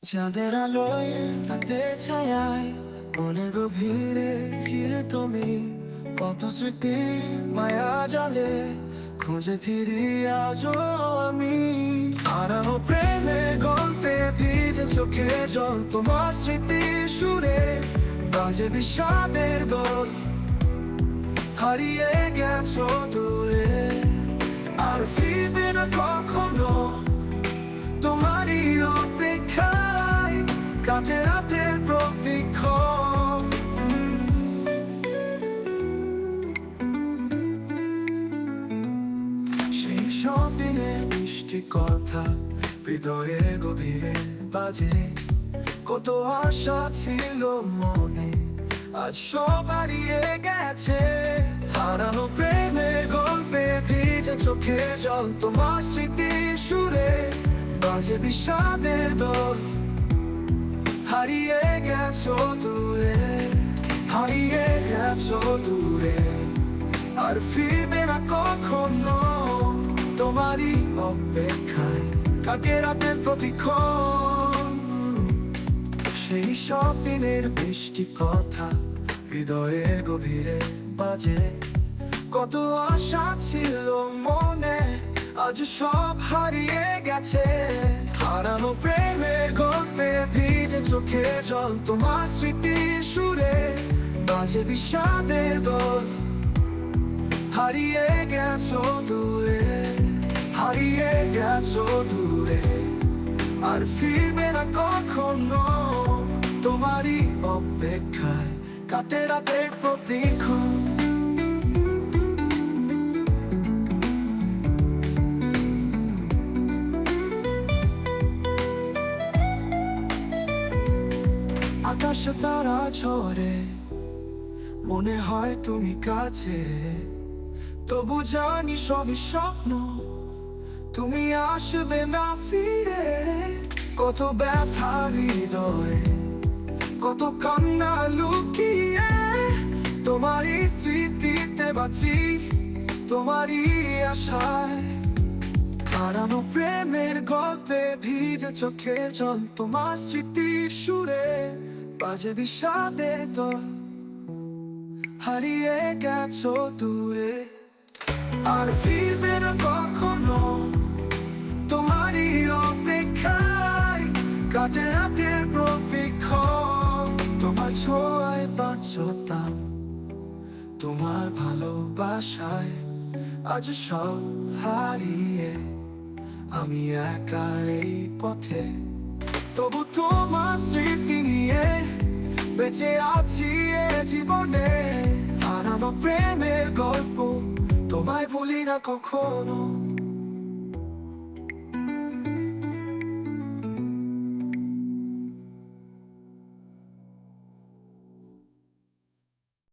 চাঁদের আলোয় রাতের ছায়ায় মনের গভীরে ছিলে তুমি, কত স্মৃতি মায়া জালে খুঁজে ফিরি আজও আমি। হারানো প্রেমের গল্পে ভিজে চোখে জল, তোমার স্মৃতি সুরে বাজে বিষাদের দোল। হারিয়ে গেছো দূরে, আর ফিরবে না কখনো। তোমারই অপেক্ষায় কাটে রাতের প্রতীক্ষণ। সেই সব দিনের মিষ্টি কথা হৃদয়ে গভীরে বাজে, কত আশা ছিল মনে আজ সব হারিয়ে গেছে। হারানো প্রেমের গল্পে ভিজে চোখে জল, তোমার স্মৃতি সুরে বাজে বিষাদের দোল। হারিয়ে গেছো দূরে, হারিয়ে গেছো দূরে, আর ফিরবে না কখনো। তোমারই অপেক্ষায় কাটে রাতের প্রতীক্ষণ। সেই সব দিনের বৃষ্টি কথা হৃদয়ে গভীরে বাজে, কত আশা ছিল মনে আজ সব হারিয়ে গেছে। হারানো প্রেমের গল্পে ভিজে চোখে জল, তোমার স্মৃতি সুরে বাজে বিষাদের দোল। হারিয়ে গেছো দূরে, হারিয়ে গেছো দূরে, আর ফিরবে না কখনো। তোমারই অপেক্ষায় কাটে রাতের প্রতীক্ষণ। আকাশে তারা ঝরে, মনে হয় তুমি কাছে, তবু জানি সবই স্বপ্ন, তুমি আসবে না ফিরে। কত ব্যথা হৃদয়ে, কত কান্না লুকিয়ে, তোমারই স্মৃতিতে বাঁচি, তোমারই আশায়। হারানো প্রেমের গল্পে ভিজে চোখে জল, তোমার স্মৃতি সুরে বাজে বিষাদের দোল। হারিয়ে গেছো দূরে, আর ফিরবে না কখনো। তোমারই অপেক্ষায় কাটে রাতের প্রতীক্ষণ। তোমার ছোঁয়ায় বাঁচতাম, তোমার ভালোবাসায় আজ সব হারিয়ে আমি একা এই পথে। তবু তোমার স্মৃতি নিয়ে বেঁচে আছি এ জীবনে। হারানো প্রেমের গল্প তোমায় ভুলি না কখনো।